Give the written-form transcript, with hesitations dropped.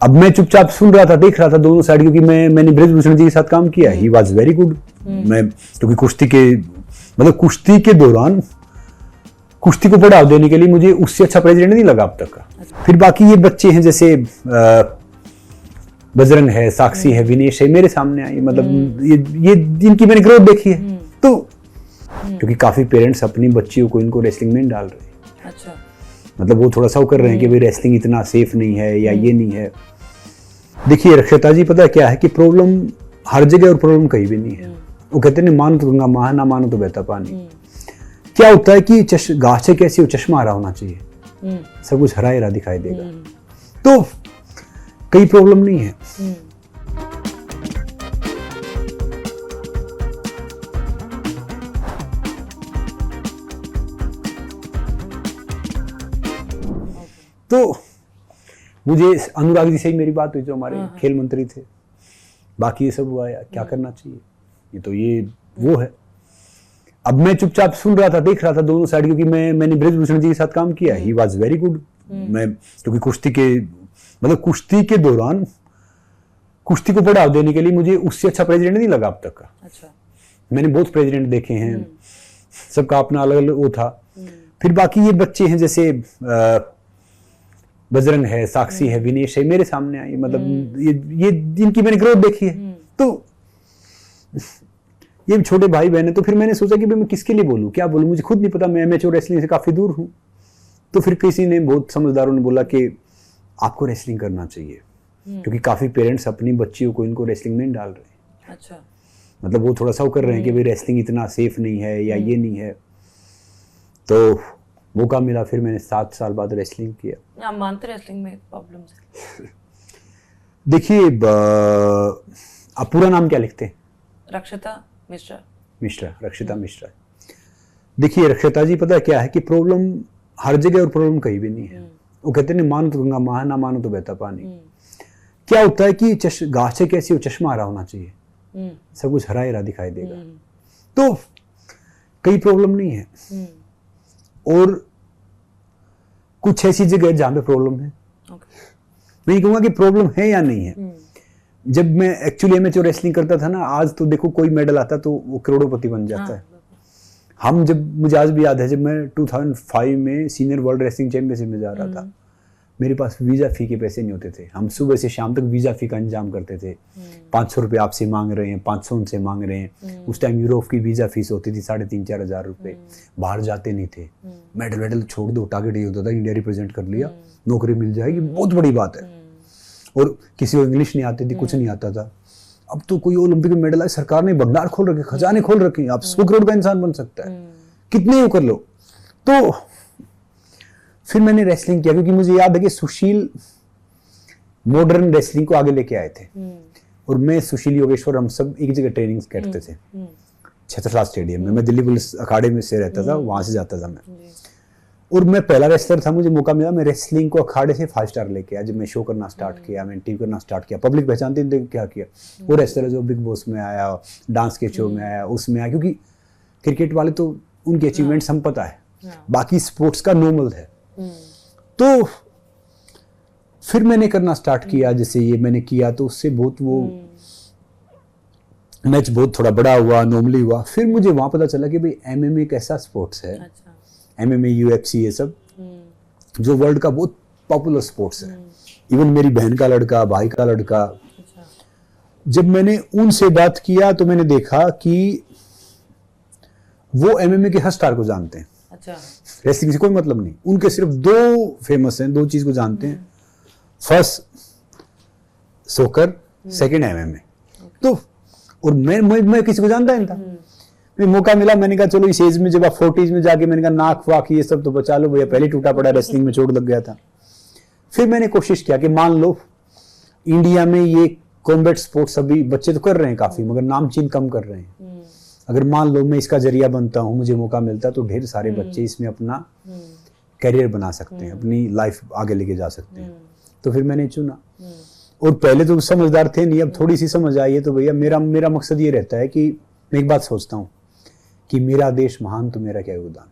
अब मैं चुपचाप सुन रहा था, देख रहा था दोनों साइड, क्योंकि मैंने ब्रिजभूषण जी के साथ काम किया, ही वाज वेरी गुड। मैं क्योंकि कुश्ती के दौरान कुश्ती को बढ़ावा देने के लिए मुझे उससे अच्छा प्रेसिडेंट नहीं लगा अब तक का। फिर बाकी ये बच्चे हैं जैसे बजरंग है, साक्षी है, विनेश है, मेरे सामने आई, मतलब ये इनकी मैंने ग्रोथ देखी है। तो क्योंकि काफी पेरेंट्स अपनी बच्चियों को इनको रेसलिंग में डाल रहे हैं। अच्छा। मतलब वो थोड़ा सा वो कर रहे हैं कि भाई रेसलिंग इतना सेफ नहीं है या ये नहीं है। देखिए रक्षिता जी, पता क्या है कि प्रॉब्लम हर जगह और प्रॉब्लम कहीं भी नहीं है। वो कहते हैं मानो तो गंगा माह, ना मानो तो बहता पानी। क्या होता है कि गाछे कैसी हो, चश्मा हरा होना चाहिए, सब कुछ हरा हरा दिखाई देगा, तो कई प्रॉब्लम नहीं है। तो मुझे अनुराग जी से ही मेरी बात हुई, जो हमारे खेल मंत्री थे। बाकी ये सब हुआ यार, क्या करना चाहिए, ये वो है। अब मैं चुपचाप सुन रहा था, देख रहा था दोनों साइड, क्योंकि मैंने ब्रिजभूषण जी के साथ काम किया, ही वाज वेरी गुड। मैं क्योंकि कुश्ती के दौरान कुश्ती को बढ़ावा देने के लिए मुझे उससे अच्छा प्रेसिडेंट नहीं लगा अब तक का। अच्छा। मैंने बहुत प्रेसिडेंट देखे हैं, सबका अपना अलग अलग वो था। फिर बाकी ये बच्चे हैं जैसे बजरंग है, साक्षी है, विनेश है, मेरे सामने आई, मतलब ये इनकी मैंने ग्रोथ देखी है। तो ये छोटे भाई बहन है, तो फिर मैंने सोचा कि भाई मैं किसके लिए बोलूं, क्या बोलूं, मुझे खुद नहीं पता, मैं एमेच्योर रेसलिंग से काफी दूर हूं। तो फिर किसी ने, बहुत समझदारों ने बोला कि आपको रेसलिंग करना चाहिए, क्योंकि काफी पेरेंट्स अपनी बच्चियों को इनको रेसलिंग में डाल रहे हैं। अच्छा। मतलब वो थोड़ा सा वो कर रहे हैं कि भाई रेसलिंग इतना सेफ नहीं है या ये नहीं है। तो मौका मिला, फिर मैंने 7 साल बाद रेसलिंग किया। आप मानते रेसलिंग में प्रॉब्लम्स है? देखिए, आप पूरा नाम क्या लिखते हैं? रक्षिता मिश्रा। रक्षिता मिश्रा। देखिए रक्षिता जी, पता क्या है कि प्रॉब्लम हर जगह और प्रॉब्लम कहीं भी नहीं है। वो कहते हैं मानो तो गंगा माह, ना मानो तो बहता पानी। क्या होता है कि गाछे कैसी हो, चश्मा हरा होना चाहिए, सब कुछ हरा हरा दिखाई देगा, तो कई प्रॉब्लम नहीं है। और कुछ ऐसी जगह है जहां पे प्रॉब्लम है। मैं ये कहूंगा कि प्रॉब्लम है या नहीं है। जब मैं एक्चुअली एमेच्योर रेसलिंग करता था ना, आज तो देखो कोई मेडल आता तो वो करोड़पति बन जाता है। मुझे आज भी याद है, जब मैं 2005 में सीनियर वर्ल्ड रेसलिंग चैंपियनशिप में जा रहा था, मेरे पास वीजा फी के पैसे नहीं होते थे। हम सुबह से शाम तक वीजा फी का इंतजाम करते थे। 500 रुपये आपसे मांग रहे हैं, 500 उनसे मांग रहे हैं। उस टाइम यूरोप की वीजा फीस होती थी 3,500-4 हजार रुपये। बाहर जाते नहीं थे। मेडल छोड़ दो, टारगेट ये होता था इंडिया रिप्रेजेंट कर लिया, नौकरी मिल जाएगी, बहुत बड़ी बात है। और किसी को इंग्लिश नहीं आती थी, कुछ नहीं आता था। अब तो कोई ओलंपिक में मेडल आए, सरकार ने भंडार खोल रखे, खजाने खोल रखे, आप 100 करोड़ का इंसान बन सकता है, कितने वो कर लो। तो फिर मैंने रेसलिंग किया, क्योंकि मुझे याद है कि सुशील मॉडर्न रेसलिंग को आगे लेके आए थे। और मैं, सुशील, योगेश्वर, हम सब एक जगह ट्रेनिंग करते थे, छत्रसाल स्टेडियम में। मैं दिल्ली पुलिस अखाड़े में से रहता था, वहां से जाता था मैं। और मैं पहला रेसलर था, मुझे मौका मिला, मैं रेसलिंग को अखाड़े से 5 स्टार लेके आया। जब मैं शो करना स्टार्ट किया, मैं टीवी करना स्टार्ट किया, पब्लिक पहचानती थी क्या किया। वो रेसलर जो बिग बॉस में आया, डांस के शो में आया, उसमें आया, क्योंकि क्रिकेट वाले तो उनके अचीवमेंट्स हम पता है, बाकी स्पोर्ट्स का नॉर्मल है। तो फिर मैंने करना स्टार्ट किया, जैसे ये मैंने किया, तो उससे बहुत वो मैच बहुत थोड़ा बड़ा हुआ, नॉर्मली हुआ। फिर मुझे वहां पता चला कि भाई MMA एक ऐसा स्पोर्ट्स है, MMA, UFC, ये सब जो वर्ल्ड का बहुत पॉपुलर स्पोर्ट्स है। इवन मेरी बहन का लड़का, भाई का लड़का। जब मैंने उनसे बात किया तो मैंने देखा कि वो MMA के हर स्टार को जानते हैं। अच्छा। रेसलिंग से कोई मतलब नहीं, उनके सिर्फ 2 फेमस हैं, 2 चीज को जानते हैं, फर्स्ट सोकर, सेकंड MMA। तो और मैं किसी को जानता नहीं था। फिर मौका मिला, मैंने कहा चलो इस एज में, जब आप 40s में जाके, मैंने कहा नाक वाक ये सब तो बचा लो भैया, पहले टूटा पड़ा रेसलिंग में चोट लग गया था। फिर मैंने कोशिश किया कि मान लो इंडिया में ये कॉम्बैट स्पोर्ट्स अभी बच्चे तो कर रहे हैं काफी, मगर नामचीन कम कर रहे हैं। अगर मान लो मैं इसका जरिया बनता हूँ, मुझे मौका मिलता, तो ढेर सारे बच्चे इसमें अपना करियर बना सकते हैं, अपनी लाइफ आगे लेके जा सकते हैं। तो फिर मैंने चुना। और पहले तो समझदार थे नहीं, अब थोड़ी सी समझ आई है। तो भैया मेरा मकसद ये रहता है कि मैं एक बात सोचता हूँ कि मेरा देश महान, तो मेरा क्या योगदान।